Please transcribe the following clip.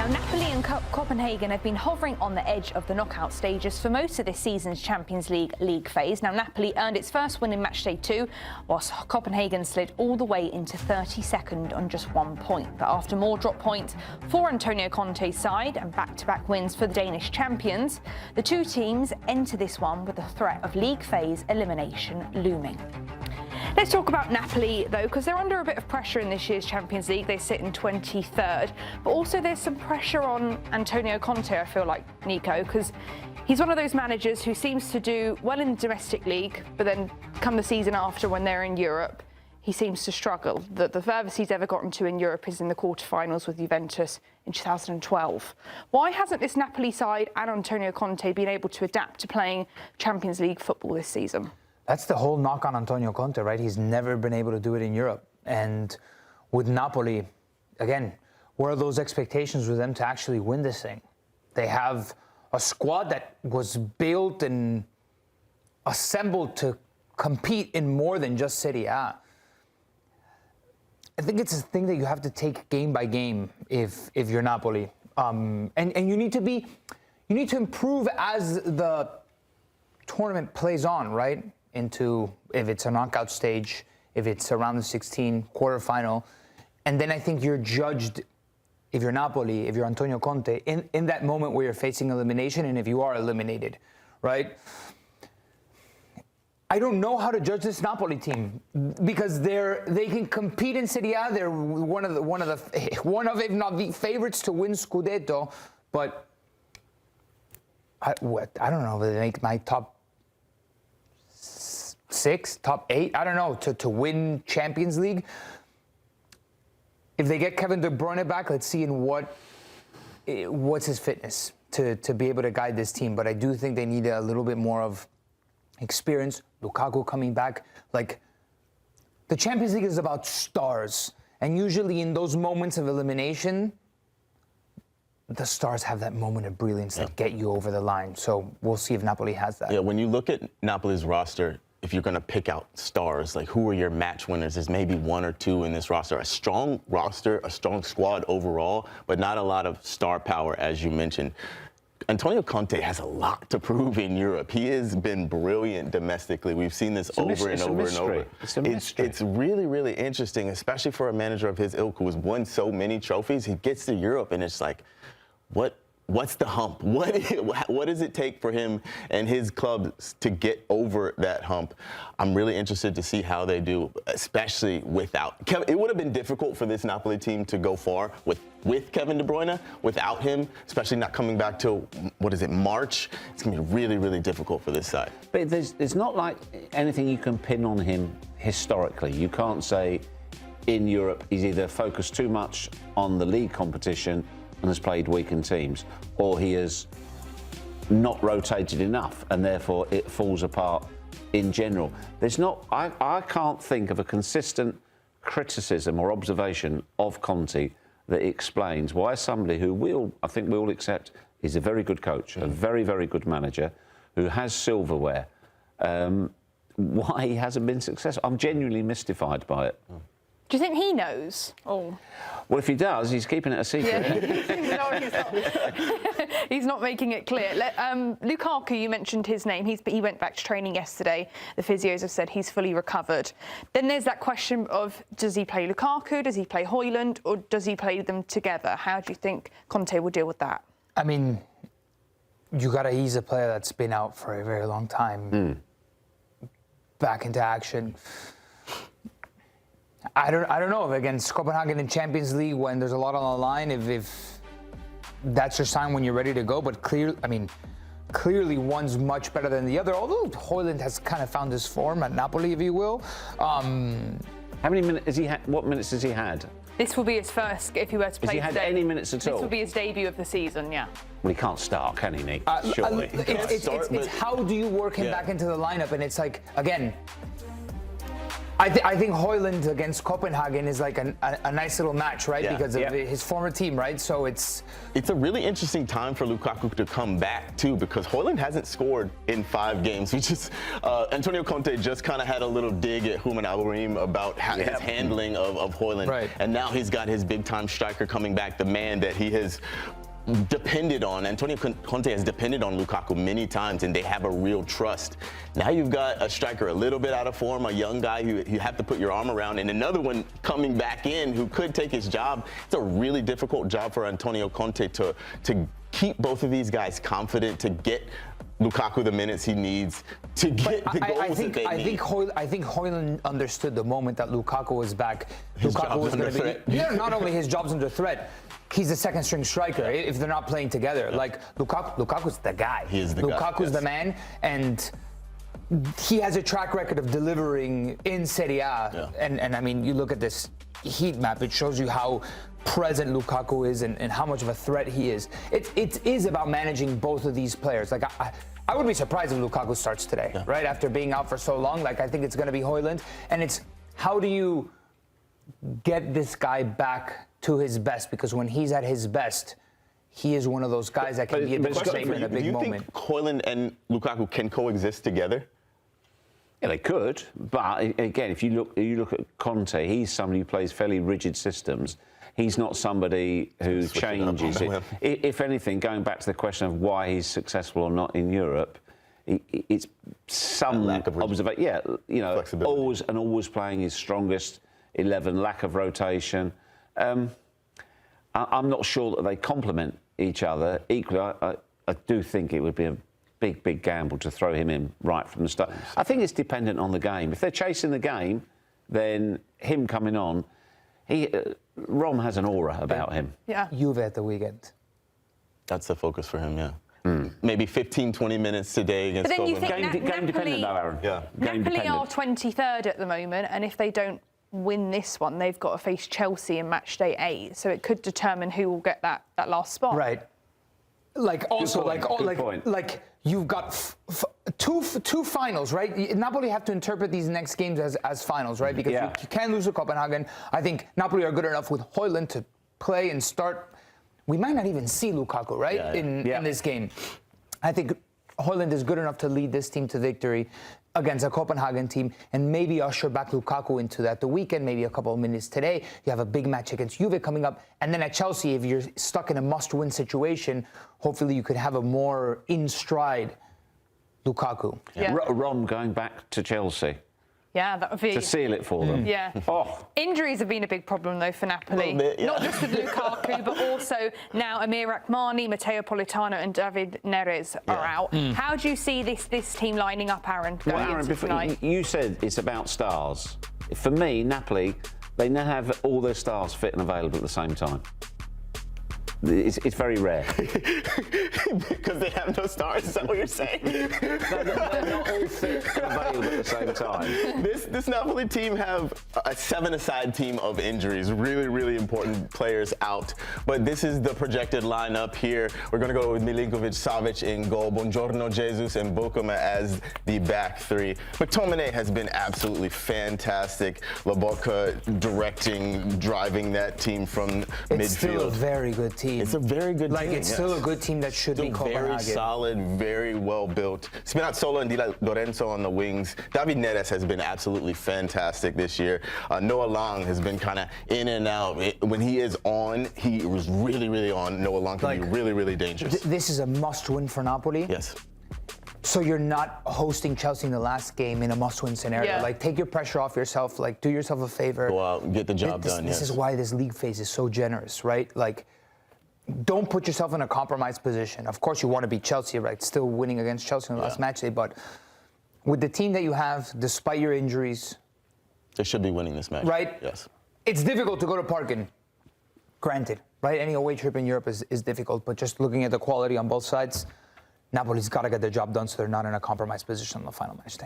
Now, Napoli and Copenhagen have been hovering on the edge of the knockout stages for most of this season's Champions League phase. Now, Napoli earned its first win in matchday 2, whilst Copenhagen slid all the way into 32nd on just 1 point. But after more drop points for Antonio Conte's side and back-to-back wins for the Danish champions, the two teams enter this one with the threat of league phase elimination looming. Let's talk about Napoli, though, because they're under a bit of pressure in this year's Champions League. They sit in 23rd, but also there's some pressure on Antonio Conte, I feel like, Nico, because he's one of those managers who seems to do well in the domestic league, but then come the season after when they're in Europe, he seems to struggle. The furthest he's ever gotten to in Europe is in the quarterfinals with Juventus in 2012. Why hasn't this Napoli side and Antonio Conte been able to adapt to playing Champions League football this season? That's the whole knock on Antonio Conte, right? He's never been able to do it in Europe. And with Napoli, again, where are those expectations for them to actually win this thing? They have a squad that was built and assembled to compete in more than just Serie A. I think it's a thing that you have to take game by game if you're Napoli. And you need to improve as the tournament plays on, right? Into if it's a knockout stage, if it's around the 16 quarterfinal, and then I think you're judged if you're Napoli, if you're Antonio Conte, in that moment where you're facing elimination, and if you are eliminated, right? I don't know how to judge this Napoli team because they can compete in Serie A. They're one of if not the favorites to win Scudetto, but I don't know if they make my top 6, top 8, I don't know, to win Champions League. If they get Kevin De Bruyne back, let's see in what's his fitness to be able to guide this team. But I do think they need a little bit more of experience. Lukaku coming back. Like, the Champions League is about stars. And usually in those moments of elimination, the stars have that moment of brilliance that get you over the line. So we'll see if Napoli has that. Yeah, when you look at Napoli's roster, if you're going to pick out stars, like who are your match winners, there's maybe 1 or 2 in this roster. A strong roster, a strong squad overall, but not a lot of star power, as you mentioned. Antonio Conte has a lot to prove in Europe. He has been brilliant domestically. We've seen this over and over and over. It's really, really interesting, especially for a manager of his ilk who has won so many trophies. He gets to Europe and it's like, what's the hump? What does it take for him and his clubs to get over that hump? I'm really interested to see how they do, especially without Kevin. It would have been difficult for this Napoli team to go far with Kevin De Bruyne. Without him, especially not coming back till, March, it's going to be really, really difficult for this side. But there's not like anything you can pin on him historically. You can't say in Europe he's either focused too much on the league competition and has played weakened teams, or he has not rotated enough and therefore it falls apart in general. There's not, I can't think of a consistent criticism or observation of Conte that explains why somebody who I think we all accept is a very good coach, a very, very good manager, who has silverware, why he hasn't been successful. I'm genuinely mystified by it. Do you think he knows? Oh. Well, if he does, he's keeping it a secret. Yeah. No, he's not. He's not making it clear. Lukaku, you mentioned his name. He went back to training yesterday. The physios have said he's fully recovered. Then there's that question of, does he play Lukaku, does he play Højlund, or does he play them together? How do you think Conte will deal with that? I mean, you got to ease a player that's been out for a very long time back into action. I don't know if against Copenhagen in Champions League when there's a lot on the line, if that's your sign when you're ready to go. But clearly one's much better than the other. Although Højlund has kind of found his form at Napoli, if you will. How many minutes has he had? What minutes has he had? This will be his first, if he were to play today. Has he had any minutes at all? This will be his debut of the season, yeah. Well, he can't start, can he, Nick? Surely. It's how do you work him back into the lineup? And it's like, again, I think Højlund against Copenhagen is like a nice little match, right? Yeah. Because of his former team, right? So it's a really interesting time for Lukaku to come back too, because Højlund hasn't scored in 5 games. Antonio Conte just kind of had a little dig at Ruben Amorim about his handling of Højlund, right. And now he's got his big-time striker coming back, the man that he has depended on. Antonio Conte has depended on Lukaku many times, and they have a real trust. Now you've got a striker a little bit out of form, a young guy who you have to put your arm around, and another one coming back in who could take his job. It's a really difficult job for Antonio Conte to keep both of these guys confident, to get Lukaku the minutes he needs to get the goals that they need. I think Højlund understood the moment that Lukaku was back. His Lukaku was job's under going to be. threat. Yeah, not only his job's under threat. He's the second string striker if they're not playing together. Like Lukaku's the guy. He is the guy. Lukaku's the man, and he has a track record of delivering in Serie A. Yeah. And I mean, you look at this heat map; it shows you how present Lukaku is and how much of a threat he is. It is about managing both of these players. Like I would be surprised if Lukaku starts today, right? After being out for so long. Like I think it's going to be Højlund, and it's how do you get this guy back to his best, because when he's at his best, he is one of those guys that can be a disruptor in a big moment. Do you think Højlund and Lukaku can coexist together? Yeah, they could, but again, if you look at Conte, he's somebody who plays fairly rigid systems. He's not somebody who changes it. If anything, going back to the question of why he's successful or not in Europe, it's some lack of observation. Yeah, you know, always playing his strongest 11, lack of rotation. I'm not sure that they complement each other equally. I do think it would be a big gamble to throw him in right from the start. I think it's dependent on the game. If they're chasing the game, then him coming on, Rom has an aura about him. Yeah. Juve at the weekend. That's the focus for him, yeah. Maybe 15, 20 minutes today against But then you Copenhagen. think Game dependent though, Aaron. Yeah. Game Napoli are dependent. 23rd at the moment, and if they don't win this one, they've got to face Chelsea in match day 8, so it could determine who will get that last spot. Right. Like also, Good point. like you've got two finals, right? Napoli have to interpret these next games as finals, right? Because you can't lose to Copenhagen. I think Napoli are good enough with Højlund to play and start. We might not even see Lukaku, right, in this game. I think Højlund is good enough to lead this team to victory against a Copenhagen team and maybe usher back Lukaku into that. The weekend, maybe a couple of minutes today. You have a big match against Juve coming up. And then at Chelsea, if you're stuck in a must-win situation, hopefully you could have a more in-stride Lukaku. Yeah. Rom going back to Chelsea Yeah, that would be... to seal it for them. Yeah. Oh. Injuries have been a big problem, though, for Napoli. Bit, yeah. Not just with Lukaku, but also now Amir Rahmani, Matteo Politano and David Neres are out. How do you see this team lining up, Aaron, going into tonight? You said it's about stars. For me, Napoli, they now have all their stars fit and available at the same time. It's very rare. Because they have no stars, is that what you're saying? They're not all fit and available at the same time. This Napoli team have a 7-a-side team of injuries, really important players out. But this is the projected lineup here. We're going to go with Milinkovic-Savic in goal, Buongiorno Jesus and Bokuma as the back 3. McTominay has been absolutely fantastic. Lobotka directing, driving that team from midfield. It's still a very good team. It's a very good team. Like, it's still a good team that should be Copenhagen. Very solid, very well built. Spinazzola and Di Lorenzo on the wings. David Neres has been absolutely fantastic this year. Noah Lang has been kind of in and out. When he is on, he was really on. Noah Lang can be really dangerous. This is a must-win for Napoli. Yes. So you're not hosting Chelsea in the last game in a must-win scenario. Yeah. Like, take your pressure off yourself. Like, do yourself a favor. Go out and get the job done. This is why this league phase is so generous, right? Like, don't put yourself in a compromised position. Of course, you want to beat Chelsea, right? Still winning against Chelsea in the last match day, but with the team that you have, despite your injuries, they should be winning this match. Right? Yes. It's difficult to go to Parken. Granted, right? Any away trip in Europe is difficult, but just looking at the quality on both sides, Napoli's got to get their job done so they're not in a compromised position on the final match day.